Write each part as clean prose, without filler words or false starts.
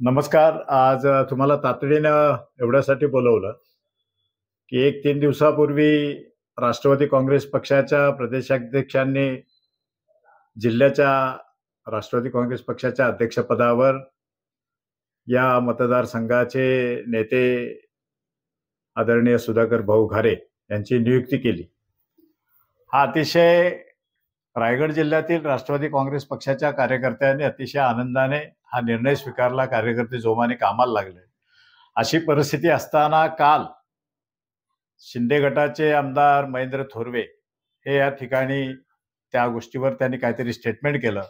नमस्कार. आज तुम्हाला तातडीनं एवढ्यासाठी बोलवलं की 3 दिवसापूर्वी राष्ट्रवादी काँग्रेस पक्षाच्या प्रदेशाध्यक्षांनी जिल्ह्याच्या राष्ट्रवादी काँग्रेस पक्षाच्या अध्यक्षपदावर या मतदारसंघाचे नेते आदरणीय सुधाकर भाऊ घारे यांची नियुक्ती केली. हा अतिशय रायगड जिल्ह्यातील राष्ट्रवादी काँग्रेस पक्षाच्या कार्यकर्त्यांनी अतिशय आनंदाने हा निर्णय स्वीकारला. कार्यकर्ते जोमाने कामाला लागले. अशी परिस्थिती असताना काल शिंदे गटाचे आमदार महेंद्र थोरवे हे या ठिकाणी त्या गोष्टीवर त्यांनी काहीतरी स्टेटमेंट केलं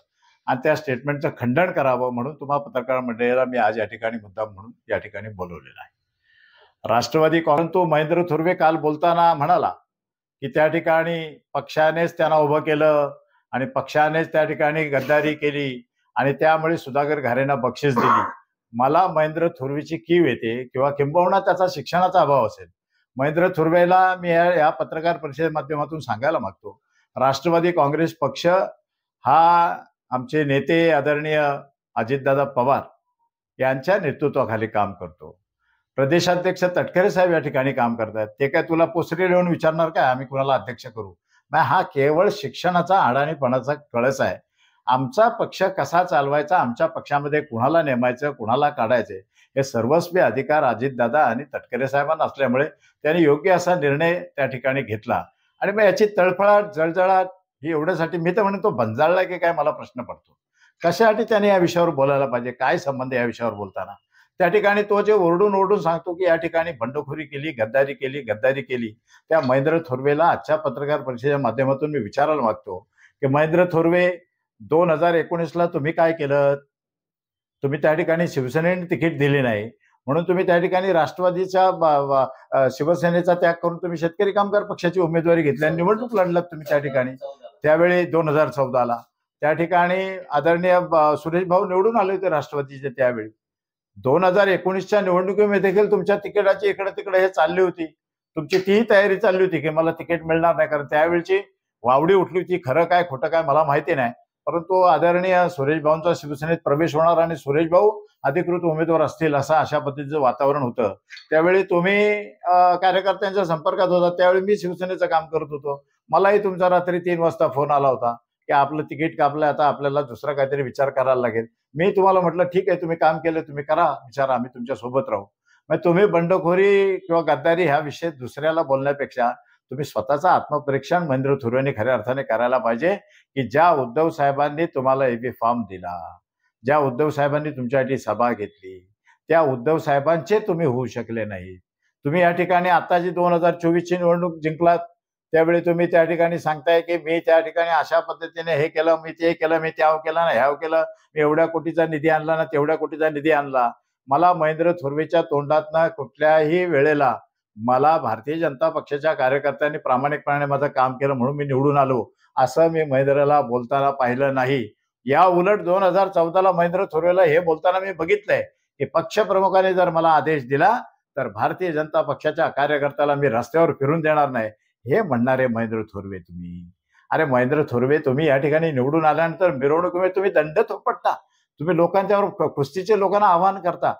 आणि त्या स्टेटमेंटचं खंडन करावं म्हणून तुम्हा पत्रकार मंडळीला मी आज या ठिकाणी मुद्दाम म्हणून या ठिकाणी बोलवलेला आहे. राष्ट्रवादी काँग्रेस महेंद्र थोरवे काल बोलताना म्हणाला की त्या ठिकाणी पक्षानेच त्यांना उभं केलं आणि पक्षानेच त्या ठिकाणी गद्दारी केली आणि त्यामुळे सुधाकर घारेंना बक्षीस दिली. मला महेंद्र थोरवेची कीव येते किंवा किंबहुना त्याचा शिक्षणाचा अभाव असेल. महेंद्र थोरवेला मी या पत्रकार परिषदेच्या माध्यमातून सांगायला मागतो, राष्ट्रवादी काँग्रेस पक्ष हा आमचे नेते आदरणीय अजितदादा पवार यांच्या नेतृत्वाखाली काम करतो. प्रदेशाध्यक्ष तटकरे साहेब या ठिकाणी काम करतात. ते काय तुला पोसरी लिहून विचारणार काय आम्ही कुणाला अध्यक्ष करू? हा केवळ शिक्षणाचा अडाणीपणाचा कळस आहे. आमचा पक्ष कसा चालवायचा, आमच्या पक्षामध्ये कुणाला नेमायचं कुणाला काढायचं हे सर्वस्वी अधिकार अजितदादा आणि तटकरे साहेबांना असल्यामुळे त्यांनी योग्य असा निर्णय त्या ठिकाणी घेतला. आणि मग याची तळफळाट जळजळाट ही एवढ्यासाठी मी तर म्हणतो बंजाळला की काय मला प्रश्न पडतो. कशासाठी त्याने या विषयावर बोलायला पाहिजे? काय संबंध या विषयावर बोलताना? त्या ठिकाणी तो जे ओरडून ओरडून सांगतो की या ठिकाणी बंडखोरी केली, गद्दारी केली, त्या महेंद्र थोरवेला आजच्या पत्रकार परिषदेच्या माध्यमातून मी विचारायला मागतो की महेंद्र थोरवे 2019ला तुम्ही काय केलं? तुम्ही त्या ठिकाणी शिवसेनेने तिकीट दिली नाही म्हणून तुम्ही त्या ठिकाणी राष्ट्रवादीच्या शिवसेनेचा त्याग करून तुम्ही शेतकरी कामगार पक्षाची उमेदवारी घेतली आणि निवडणूक लढलात तुम्ही त्या ठिकाणी. त्यावेळी 2014ला त्या ठिकाणी आदरणीय सुरेश भाऊ निवडून आले होते राष्ट्रवादीचे. त्यावेळी 2019च्या निवडणुकीमध्ये देखील तुमच्या तिकिटाची इकडे तिकडे हे चालली होती. तुमची तीही तयारी चालली होती की मला तिकीट मिळणार नाही, कारण त्यावेळची वावडी उठली होती. खरं काय खोटं काय मला माहिती नाही, परंतु आदरणीय सुरेश भाऊंचा शिवसेनेत प्रवेश होणार आणि सुरेश भाऊ अधिकृत उमेदवार असतील अशा पद्धतीचं वातावरण होतं. त्यावेळी तुम्ही कार्यकर्त्यांच्या संपर्कात होता. त्यावेळी मी शिवसेनेचं काम करत होतो. मलाही तुमचा रात्री 3 वाजता फोन आला होता की आपलं तिकीट कापलं, आता आपल्याला दुसरा काहीतरी विचार करायला लागेल. मी तुम्हाला म्हटलं ठीक आहे, तुम्ही काम केलं, तुम्ही करा विचार, आम्ही तुमच्या सोबत राहू. मग तुम्ही बंडखोरी किंवा गद्दारी ह्या विषय दुसऱ्याला बोलण्यापेक्षा तुम्ही स्वतःचं आत्मपरीक्षण महेंद्र थोरवेंनी खऱ्या अर्थाने करायला पाहिजे की ज्या उद्धव साहेबांनी तुम्हाला एबी फॉर्म दिला, ज्या उद्धव साहेबांनी तुमच्यासाठी सभा घेतली, त्या उद्धव साहेबांचे तुम्ही होऊ शकले नाही. तुम्ही या ठिकाणी आता जी 2024ची निवडणूक जिंकलात त्यावेळी तुम्ही त्या ठिकाणी सांगताय की मी त्या ठिकाणी अशा पद्धतीने हे केलं, मी ते केलं, मी त्याव केलं ना ह्याव केलं, मी एवढ्या कोटीचा निधी आणला ना तेवढ्या कोटीचा निधी आणला. मला महेंद्र थोरवेच्या तोंडातनं कुठल्याही वेळेला मला भारतीय जनता पक्षाच्या कार्यकर्त्यांनी प्रामाणिकपणे माझं काम केलं म्हणून मी निवडून आलो असं मी महेंद्रला बोलताना पाहिलं नाही. या उलट 2014ला महेंद्र थोरवेला हे बोलताना मी बघितलंय की पक्षप्रमुखाने जर मला आदेश दिला तर भारतीय जनता पक्षाच्या कार्यकर्त्याला मी रस्त्यावर फिरून देणार नाही हे म्हणणारे महेंद्र थोरवे तुम्ही. अरे महेंद्र थोरवे, तुम्ही या ठिकाणी निवडून आल्यानंतर मिरवणुकीमध्ये तुम्ही दंड थोपटता, तुम्ही लोकांच्यावर कुस्तीचे लोकांना आवाहन करता.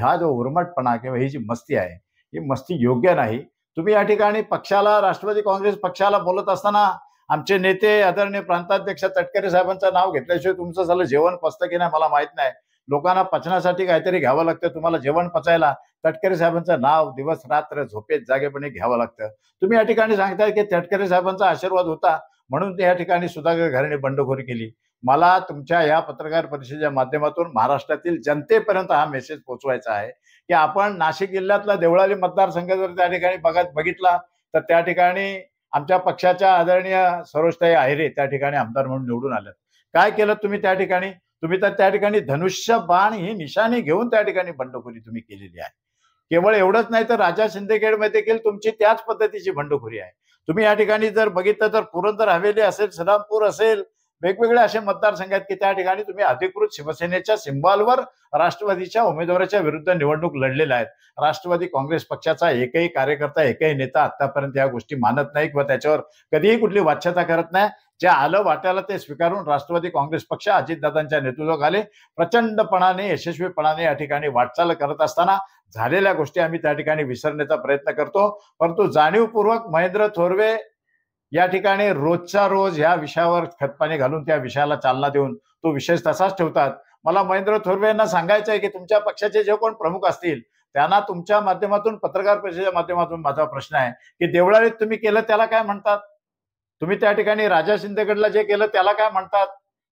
हा जो उर्मटपणा किंवा ही जी मस्ती आहे ही मस्ती योग्य नाही. तुम्ही या ठिकाणी पक्षाला, राष्ट्रवादी काँग्रेस पक्षाला बोलत असताना आमचे नेते आदरणीय प्रांताध्यक्ष तटकरे साहेबांचं नाव घेतल्याशिवाय तुमचं झालं जेवण पचतं की नाही मला माहित नाही. लोकांना पचण्यासाठी काहीतरी घ्यावं लागतं. तुम्हाला जेवण पचायला तटकरे साहेबांचं नाव दिवस रात्र झोपेत जागेपणे घ्यावं लागतं. तुम्ही या ठिकाणी सांगताय की तटकरे साहेबांचा आशीर्वाद होता म्हणून या ठिकाणी सुधाकर घारेंनी बंडखोरी केली. मला तुमच्या या पत्रकार परिषदेच्या माध्यमातून महाराष्ट्रातील जनतेपर्यंत हा मेसेज पोहोचवायचा आहे की आपण नाशिक जिल्ह्यातला देवळाली मतदारसंघ जर त्या ठिकाणी बघितला तर त्या ठिकाणी आमच्या पक्षाच्या आदरणीय सरोजताई आहिरे त्या ठिकाणी आमदार म्हणून निवडून आल्यात. काय केलं तुम्ही त्या ठिकाणी? तुम्ही तर त्या ठिकाणी धनुष्य बाण ही निशाणी घेऊन त्या ठिकाणी बंडखोरी तुम्ही केलेली आहे. केवळ एवढंच नाही तर राजा शिंदेगडमध्ये देखील तुमची त्याच पद्धतीची बंडखोरी आहे. तुम्ही या ठिकाणी जर बघितलं तर पुरंदर हवेली असेल, सदामपूर असेल, वेगवेगळे असे मतदारसंघ आहेत की त्या ठिकाणी तुम्ही अधिकृत शिवसेनेच्या सिंबॉलवर राष्ट्रवादीच्या उमेदवाराच्या विरुद्ध निवडणूक लढलेल्या आहेत. राष्ट्रवादी काँग्रेस पक्षाचा एकही कार्यकर्ता, एकही नेता आतापर्यंत या गोष्टी मानत नाही किंवा त्याच्यावर कधीही कुठली वाच्यता करत नाही. जे आलं वाट्याला ते स्वीकारून राष्ट्रवादी काँग्रेस पक्ष अजितदादांच्या नेतृत्वाखाली प्रचंडपणाने, यशस्वीपणाने या ठिकाणी वाटचाल करत असताना झालेल्या गोष्टी आम्ही त्या ठिकाणी विसरण्याचा प्रयत्न करतो. परंतु जाणीवपूर्वक महेंद्र थोरवे या ठिकाणी रोजच्या रोज या विषयावर खतपाणी घालून त्या विषयाला चालना देऊन तो विषय तसाच ठेवतात. मला महेंद्र थोरवे यांना सांगायचं आहे की तुमच्या पक्षाचे जे कोण प्रमुख असतील त्यांना तुमच्या माध्यमातून, पत्रकार परिषदेच्या माध्यमातून माझा प्रश्न आहे की देवळालीत तुम्ही केलं त्याला काय म्हणतात? तुम्ही त्या ठिकाणी राजा शिंदेगडला जे केलं त्याला काय म्हणतात?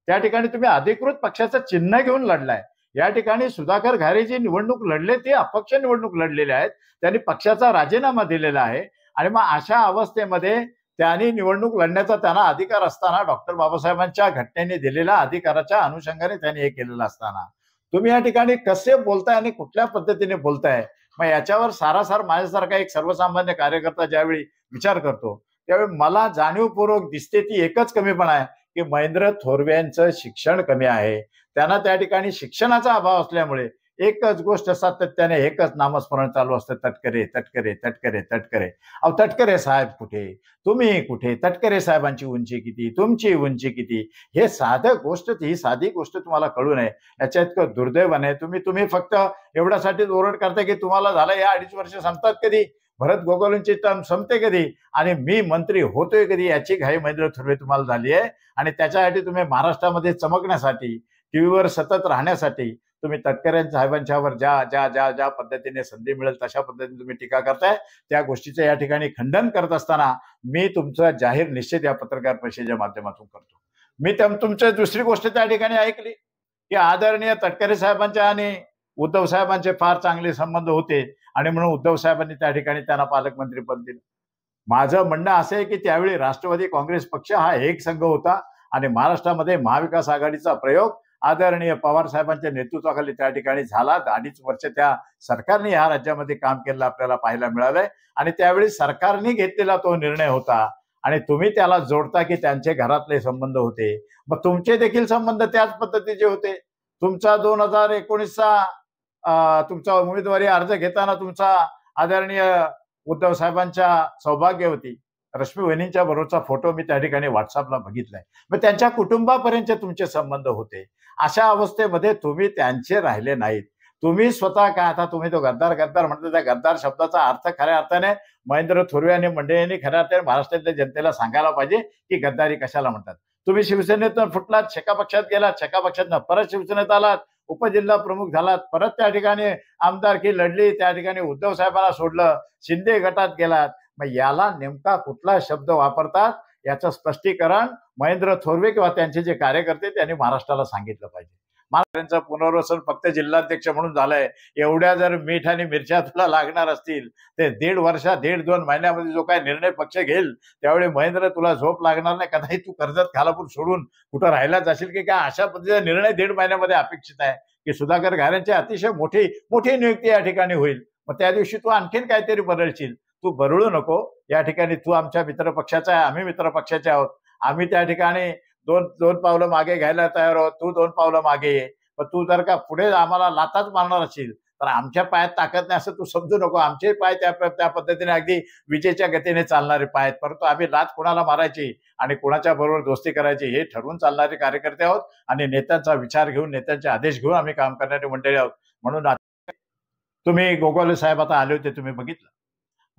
त्या ठिकाणी तुम्ही अधिकृत पक्षाचं चिन्ह घेऊन लढलाय. या ठिकाणी सुधाकर घारे जी निवडणूक लढले ते अपक्ष निवडणूक लढलेले आहेत. त्यांनी पक्षाचा राजीनामा दिलेला आहे आणि मग अशा अवस्थेमध्ये त्यांनी निवडणूक लढण्याचा त्यांना अधिकार असताना, डॉक्टर बाबासाहेबांच्या घटनेने दिलेल्या अधिकाराच्या अनुषंगाने त्यांनी हे केलेलं असताना तुम्ही या ठिकाणी कसे बोलताय आणि कुठल्या पद्धतीने बोलताय? मग याच्यावर सारासार माझ्यासारखा एक सर्वसामान्य कार्यकर्ता ज्यावेळी विचार करतो त्यावेळी मला जाणीवपूर्वक दिसते ती एकच कमीपणा आहे की महेंद्र थोरवे यांचं शिक्षण कमी आहे. त्यांना त्या ठिकाणी शिक्षणाचा अभाव असल्यामुळे एकच गोष्ट सातत्याने एकच नामस्मरण चालू असतं, तटकरे तटकरे तटकरे तटकरे. अहो तटकरे साहेब कुठे, तुम्ही कुठे? तटकरे साहेबांची उंची किती, तुमची उंची किती? हे साधं गोष्ट, ही साधी गोष्ट तुम्हाला कळू नये याच्या इतकं दुर्दैवाने तुम्ही फक्त एवढ्यासाठीच ओरड करता की तुम्हाला झालं या 2.5 वर्ष संपतात कधी, भरत गोगावलेंची टर्म संपते कधी आणि मी मंत्री होतोय कधी, याची घाई महेंद्र थोरवे तुम्हाला झाली आहे. आणि त्याच्यासाठी तुम्ही महाराष्ट्रामध्ये चमकण्यासाठी, टीव्हीवर सतत राहण्यासाठी तुम्ही तटकरे साहेबांच्यावर ज्या ज्या ज्या ज्या पद्धतीने संधी मिळेल तशा पद्धतीने तुम्ही टीका करताय. त्या गोष्टीचं या ठिकाणी खंडन करत असताना मी तुमचा जाहीर निश्चित या पत्रकार परिषदेच्या माध्यमातून करतो. मी तुमची दुसरी गोष्ट त्या ठिकाणी ऐकली की आदरणीय तटकरे साहेबांच्या आणि उद्धव साहेबांचे फार चांगले संबंध होते आणि म्हणून उद्धव साहेबांनी त्या ठिकाणी त्यांना पालकमंत्री पद दिलं. माझं म्हणणं असं आहे की त्यावेळी राष्ट्रवादी काँग्रेस पक्ष हा एक संघ होता आणि महाराष्ट्रामध्ये महाविकास आघाडीचा प्रयोग आदरणीय पवार साहेबांच्या नेतृत्वाखाली त्या ठिकाणी झाला. 2.5 वर्ष त्या सरकारने या राज्यामध्ये काम केलं आपल्याला पाहायला मिळालंय आणि त्यावेळी सरकारने घेतलेला तो निर्णय होता आणि तुम्ही त्याला जोडता की त्यांचे घरातले संबंध होते. मग तुमचे देखील संबंध त्याच पद्धतीचे होते. तुमचा 2019चा तुमचा उमेदवारी अर्ज घेताना तुमचा आदरणीय उद्धव साहेबांच्या सौभाग्यवती रश्मी वहिनींच्या बरोबरचा फोटो मी त्या ठिकाणी व्हॉट्सअपला बघितलाय. मग त्यांच्या कुटुंबापर्यंत तुमचे संबंध होते. अशा अवस्थेमध्ये तुम्ही त्यांचे राहिले नाहीत. तुम्ही स्वतः काय, आता तुम्ही तो गद्दार गद्दार म्हणता, त्या गद्दार शब्दाचा अर्थ खऱ्या अर्थाने महेंद्र थोरवे आणि मंडळींनी खऱ्या अर्थाने महाराष्ट्रातल्या जनतेला सांगायला पाहिजे की गद्दारी कशाला म्हणतात. तुम्ही शिवसेनेतून फुटलात, शेका पक्षात गेलात, शेका पक्षातनं परत शिवसेनेत आलात, उपजिल्हा प्रमुख झालात, परत त्या ठिकाणी आमदारकी लढली, त्या ठिकाणी उद्धव साहेबांना सोडलं, शिंदे गटात गेलात. मग याला नेमका कुठला शब्द वापरतात याचं स्पष्टीकरण महेंद्र थोरवे किंवा त्यांचे जे कार्यकर्ते त्यांनी महाराष्ट्राला सांगितलं पाहिजे. महाराष्ट्राचं पुनर्वसन फक्त जिल्हाध्यक्ष म्हणून झालंय. एवढ्या जर मीठ आणि मिरच्या तुला लागणार असतील ते 1.5 महिन्यामध्ये जो काय निर्णय पक्ष घेईल त्यावेळी महेंद्र तुला झोप लागणार नाही. कदाचित तू कर्जत खालापूर सोडून कुठं राहायला जाशील की काय? अशा पद्धतीचा निर्णय 1.5 महिन्यामध्ये अपेक्षित आहे की सुधाकर घारेंची अतिशय मोठी मोठी नियुक्ती या ठिकाणी होईल. मग त्या दिवशी तू आणखीन काहीतरी बदलशील. तू बरळू नको. या ठिकाणी तू आमच्या मित्र पक्षाचा आहे, आम्ही मित्र पक्षाचे आहोत. आम्ही त्या ठिकाणी दोन पावलं मागे घ्यायला तयार आहोत. तू 2 पावलं मागे ये. पण तू जर का पुढे आम्हाला लाताच मारणार असेल तर आमच्या पायात ताकद नाही असं तू समजू नको. आमचे पाय त्या पद्धतीने अगदी विजेच्या गतीने चालणारे पाय आहेत. परंतु आम्ही लात कोणाला मारायची आणि कोणाच्या बरोबर दोस्ती करायची हे ठरवून चालणारे कार्यकर्ते आहोत आणि नेत्यांचा विचार घेऊन, नेत्यांचे आदेश घेऊन आम्ही काम करणारी मंडळी आहोत. म्हणून तुम्ही गोगावले साहेब आता आले होते, तुम्ही बघितलं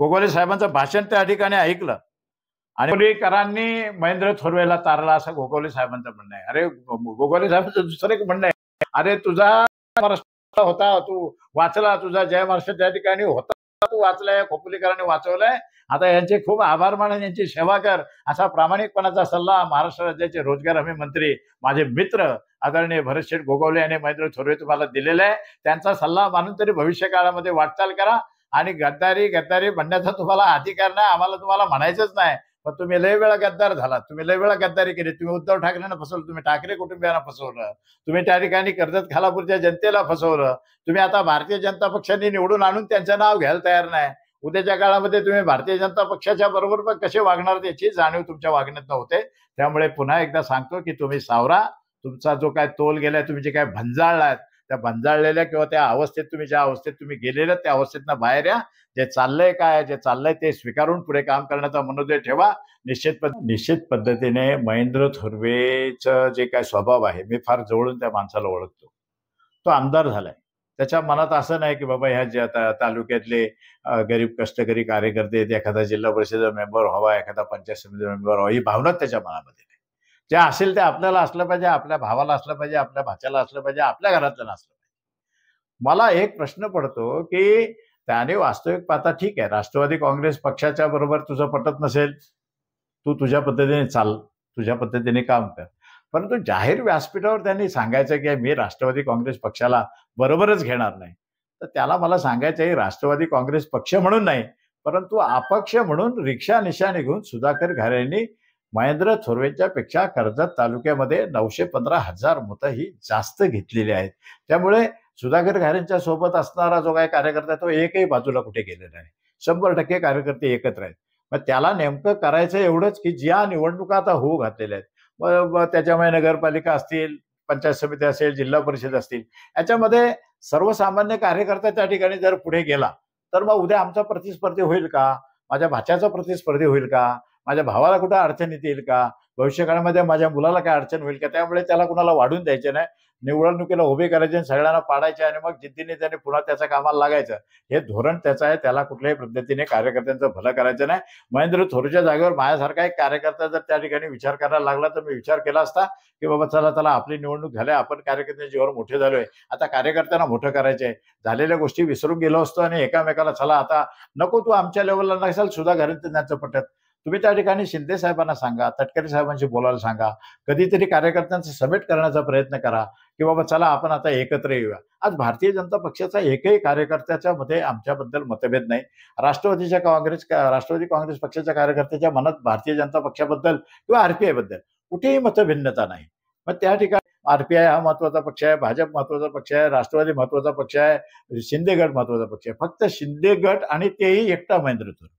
गोगावले साहेबांचं भाषण त्या ठिकाणी ऐकलं आणि गोगावलेकरांनी महेंद्र थोरवेला तारला असं गोगावले साहेबांचं म्हणणं आहे. अरे गोगावले साहेबांचं दुसरं एक म्हणणं आहे, अरे तुझा महाराष्ट्र होता, तू वाचला, तुझा जय महाराष्ट्र त्या ठिकाणी होता, तू वाचलाय, खोपोलीकरांनी वाचवलाय. आता यांचे खूप आभार मानून यांची सेवा कर असा प्रामाणिकपणाचा सल्ला महाराष्ट्र राज्याचे रोजगार हमी मंत्री माझे मित्र आदरणीय भरतशेठ गोगावले आणि महेंद्र थोरवे तुम्हाला दिलेला आहे. त्यांचा सल्ला मानून तरी भविष्य काळामध्ये वाटचाल करा. आणि गद्दारी म्हणण्याचा तुम्हाला अधिकार नाही, आम्हाला तुम्हाला म्हणायचंच नाही. पण तुम्ही लय वेळा गद्दार झालात, तुम्ही लय वेळा गद्दारी केली. तुम्ही उद्धव ठाकरेंना फसवलं, तुम्ही ठाकरे कुटुंबियांना फसवलं, तुम्ही त्या ठिकाणी कर्जत खालापूरच्या जनतेला फसवलं. तुम्ही आता भारतीय जनता पक्षाने निवडून आणून त्यांचं नाव घ्यायला तयार नाही. उद्याच्या काळामध्ये तुम्ही भारतीय जनता पक्षाच्या बरोबर पण कसे वागणार त्याची जाणीव तुमच्या वागण्यात नव्हते. त्यामुळे पुन्हा एकदा सांगतो की तुम्ही सावरा. तुमचा जो काय तोल गेलाय, तुम्ही जे काय भंजाळलात, त्या भंजाळलेल्या किंवा त्या अवस्थेत तुम्ही ज्या अवस्थेत तुम्ही गेलेल्या त्या अवस्थेतनं बाहेर या. जे चाललंय ते स्वीकारून पुढे काम करण्याचा मनोदय ठेवा. निश्चित पद्धतीने महेंद्र थोरवेचं जे काय स्वभाव आहे, मी फार जवळून त्या माणसाला ओळखतो. तो आमदार झालाय. त्याच्या मनात असं नाही की बाबा ह्या ज्या तालुक्यातले गरीब कष्टकरी कार्यकर्ते आहेत, एखादा जिल्हा परिषद मेंबर व्हावा, एखादा पंचायत समिती मेंबर व्हावा, ही भावना त्याच्या मनामध्ये नाही. जे असेल ते आपल्याला असलं पाहिजे, आपल्या भावाला असलं पाहिजे, आपल्या भाच्याला असलं पाहिजे, आपल्या घरातलं असलं पाहिजे. मला एक प्रश्न पडतो की त्याने वास्तविक पाहता ठीक आहे, राष्ट्रवादी काँग्रेस पक्षाच्या बरोबर तुझं पटत नसेल, तू तुझ्या पद्धतीने चाल, तुझ्या पद्धतीने काम कर. परंतु जाहीर व्यासपीठावर त्यांनी सांगायचं की मी राष्ट्रवादी काँग्रेस पक्षाला बरोबरच घेणार नाही. तर त्याला मला सांगायचं आहे, राष्ट्रवादी काँग्रेस पक्ष म्हणून नाही, परंतु अपक्ष म्हणून रिक्षा निशाणी घेऊन सुधाकर घारेंनी महेंद्र थोरवेंच्या पेक्षा कर्जत तालुक्यामध्ये 915,000 मतं ही जास्त घेतलेली आहेत. त्यामुळे सुधाकर घारेंच्या सोबत असणारा जो काही कार्यकर्ता तो एकही बाजूला कुठे गेलेला नाही. 100% कार्यकर्ते एकत्र आहेत. मग त्याला नेमकं करायचं एवढंच की ज्या निवडणुका आता होऊ घातलेल्या आहेत, त्याच्यामुळे नगरपालिका असतील, पंचायत समिती असेल, जिल्हा परिषद असतील, याच्यामध्ये सर्वसामान्य कार्यकर्ता त्या ठिकाणी जर पुढे गेला तर मग उद्या आमचा प्रतिस्पर्धी होईल का? माझ्या भाच्याचा प्रतिस्पर्धी होईल का? माझ्या भावाला कुठं अडचण येतील का? भविष्यकाळामध्ये माझ्या मुलाला काय अडचण होईल का? त्यामुळे त्याला कुणाला वाढून द्यायचे नाही, निवडणुकीला उभे करायचे, सगळ्यांना पाडायचे आणि मग जिद्दीने त्याने पुन्हा त्याच्या कामाला लागायचं. हे धोरण त्याचं आहे. त्याला कुठल्याही पद्धतीने कार्यकर्त्यांचं भलं करायचं नाही. महेंद्र थोरच्या जागेवर माझ्यासारखा एक कार्यकर्ता जर त्या ठिकाणी विचार करायला लागला तर मी विचार केला असता की बाबा चला चला आपली निवडणूक झाली, आपण कार्यकर्त्यांच्या जीवावर मोठे झालोय, आता कार्यकर्त्यांना मोठं करायचंय, झालेल्या गोष्टी विसरून गेलो असतो आणि एकामेकाला चला आता नको तू आमच्या लेवलला नसाल सुद्धा घरात पटत. तुम्ही त्या ठिकाणी शिंदे साहेबांना सांगा, तटकरे साहेबांशी बोलायला सांगा, कधीतरी कार्यकर्त्यांचं समेट करण्याचा प्रयत्न करा की बाबा चला आपण आता एकत्र येऊया. आज भारतीय जनता पक्षाचा एकही कार्यकर्त्याच्या मध्ये आमच्याबद्दल मतभेद नाही. राष्ट्रवादी काँग्रेस पक्षाच्या कार्यकर्त्याच्या मनात भारतीय जनता पक्षाबद्दल किंवा आरपीआय बद्दल कुठेही मतभिन्नता नाही. मग त्या ठिकाणी आरपीआय हा महत्वाचा पक्ष आहे, भाजप महत्वाचा पक्ष आहे, राष्ट्रवादी महत्वाचा पक्ष आहे, शिंदे गट महत्वाचा पक्ष आहे. फक्त शिंदे गट आणि तेही एकटा महेंद्र थोरवे.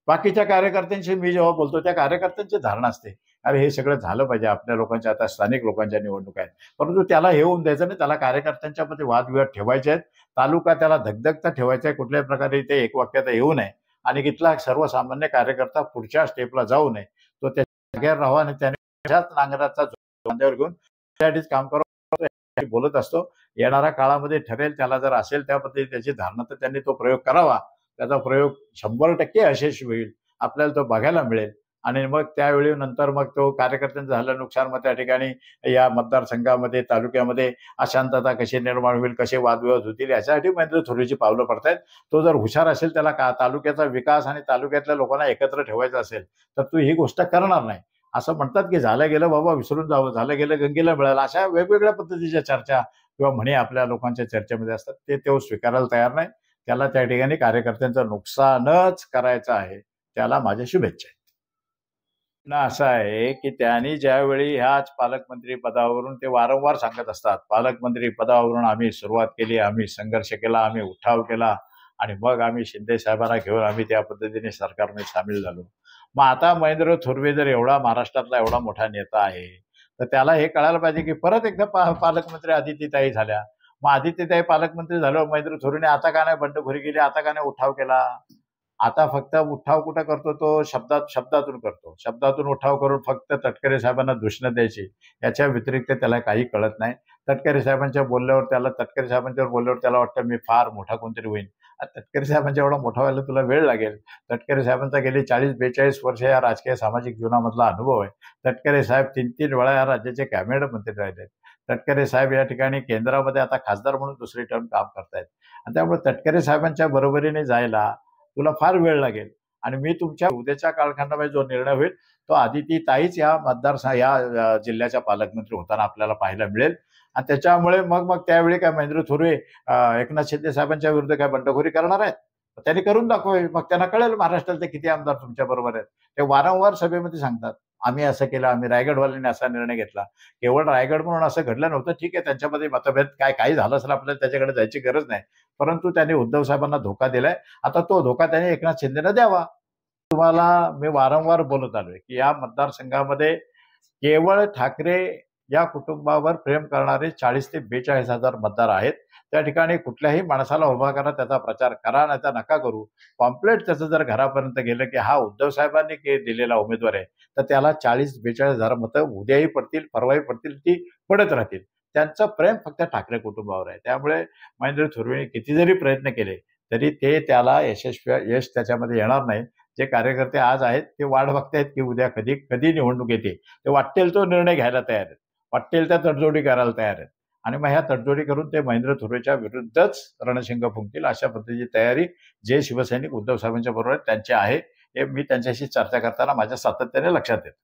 बाकीच्या कार्यकर्त्यांशी मी जेव्हा बोलतो त्या कार्यकर्त्यांची धारणा असते, अरे हे सगळं झालं पाहिजे, आपल्या लोकांच्या आता स्थानिक लोकांच्या निवडणुका आहेत, परंतु त्याला हे होऊन द्यायचं नाही. त्याला कार्यकर्त्यांच्या मध्ये वादविवाद ठेवायचे आहेत, तालुका त्याला धगधगता ठेवायचा आहे, कुठल्याही प्रकारे ते एकवाक्यता येऊ नये आणि इथला सर्वसामान्य कार्यकर्ता पुढच्या स्टेपला जाऊ नये, तो त्या जागेवर राहावा आणि त्याने नांगराचा बांध्यावर घेऊन त्यासाठीच काम करावं बोलत असतो. येणाऱ्या काळामध्ये ठरेल, त्याला जर असेल त्या पद्धतीने त्याची धारणा तर त्यांनी तो प्रयोग करावा. त्याचा प्रयोग 100% यशस्वी होईल, आपल्याला तो बघायला मिळेल आणि मग त्यावेळी नंतर मग तो कार्यकर्त्यांचं झालं नुकसान, मग त्या ठिकाणी या मतदारसंघामध्ये तालुक्यामध्ये अशांतता कशी निर्माण होईल, कसे वादविवाद होतील, याच्यासाठी महेंद्र थोरवेची पावलं पडतायत. तो जर हुशार असेल, त्याला तालुक्याचा विकास आणि तालुक्यातल्या लोकांना एकत्र ठेवायचा असेल तर तू ही गोष्ट करणार नाही. असं म्हणतात की झालं गेलं बाबा विसरून जावं, झालं गेलं गंगेला मिळालं, अशा वेगवेगळ्या पद्धतीच्या चर्चा किंवा म्हणे आपल्या लोकांच्या चर्चेमध्ये असतात. ते स्वीकारायला तयार नाही. त्याला त्या ठिकाणी कार्यकर्त्यांचं नुकसानच करायचं आहे. त्याला माझ्या शुभेच्छा आहेत. असं आहे की त्यांनी ज्यावेळी ह्याच पालकमंत्री पदावरून ते वारंवार सांगत असतात, पालकमंत्री पदावरून आम्ही सुरुवात केली, आम्ही संघर्ष केला, आम्ही उठाव केला आणि मग आम्ही शिंदे साहेबांना घेऊन आम्ही त्या पद्धतीने सरकारमध्ये सामील झालो. मग आता महेंद्र थोरवे जर एवढा महाराष्ट्रातला एवढा मोठा नेता आहे तर त्याला हे कळायला पाहिजे की परत एकदा पालकमंत्री आदित्यताई झाल्या. मग आदित्यताई पालकमंत्री झाल्यावर महेंद्र थोरवेने आता का नाही बंडखोरी केली, आता का नाही उठाव केला? आता फक्त उठाव कुठं करतो तो शब्दातून करतो. शब्दातून उठाव करून फक्त तटकरे साहेबांना दूषणं द्यायची, याच्या व्यतिरिक्त त्याला काही कळत नाही. तटकरे साहेबांच्या बोलल्यावर त्याला वाटतं मी फार मोठा कोणतरी होईल. तटकरे साहेबांच्या एवढा मोठा व्हायला तुला वेळ लागेल. तटकरे साहेबांचा गेली 40-42 वर्ष या राजकीय सामाजिक जीवनामधला अनुभव आहे. तटकरे साहेब 3-3 वेळा या राज्याचे कॅबिनेट मंत्री राहिले. तटकरे साहेब या ठिकाणी केंद्रामध्ये आता खासदार म्हणून दुसरी टर्म काम करतायत आणि त्यामुळे तटकरे साहेबांच्या बरोबरीने जायला तुला फार वेळ लागेल आणि मी तुमच्या उद्याच्या कालखंडामध्ये जो निर्णय होईल तो आदित्यताईच या जिल्ह्याच्या पालकमंत्री होताना आपल्याला पाहायला मिळेल. आणि त्याच्यामुळे मग त्यावेळी काय महेंद्र थोरवे एकनाथ शिंदे साहेबांच्या विरुद्ध काय बंडखोरी करणार आहेत? त्यांनी करून दाखवावे, मग त्यांना कळेल महाराष्ट्रातले किती आमदार तुमच्या बरोबर आहेत. ते वारंवार सभेमध्ये सांगतात आम्ही असं केलं, आम्ही रायगडवाल्यांनी असा निर्णय घेतला. केवळ रायगड म्हणून असं घडलं नव्हतं. ठीक आहे, त्यांच्यामध्ये मतभेद काही झालं असेल, आपल्याला त्याच्याकडे जायची गरज नाही. परंतु त्यांनी उद्धव साहेबांना धोका दिलाय. आता तो धोका त्यांनी एकनाथ शिंदेला द्यावा. तुम्हाला मी वारंवार बोलत आलोय की या मतदारसंघामध्ये केवळ ठाकरे या कुटुंबावर प्रेम करणारे 40 ते 42 हजार मतदार आहेत. त्या ठिकाणी कुठल्याही माणसाला उभा करा, त्याचा प्रचार करा, नाही तर नका करू. पॉम्पलेट त्याचं जर घरापर्यंत गेलं की हा उद्धव साहेबांनी दिलेला उमेदवार आहे, तर त्याला 40-42 हजार मतं उद्याही पडतील, परवाही पडतील, ती पडत राहतील. त्यांचं प्रेम फक्त ठाकरे कुटुंबावर आहे. त्यामुळे महेंद्र थोरवेंनी किती जरी प्रयत्न केले तरी ते त्याला यश त्याच्यामध्ये येणार नाही. जे कार्यकर्ते आज आहेत ते वाट बघतायत की उद्या कधी निवडणूक येते. ते वाटेल तो निर्णय घ्यायला तयार आहेत. वाटेल त्या तडजोडी करायला तयार आहेत. आणि मग ह्या तडजोडी करून ते महेंद्र थोरवेच्या विरुद्धच रणशिंग फुंकतील, अशा पद्धतीची तयारी जे शिवसैनिक उद्धव साहेबांच्या बरोबर आहेत त्यांची आहे. हे मी त्यांच्याशी चर्चा करताना माझ्या सातत्याने लक्षात येतं.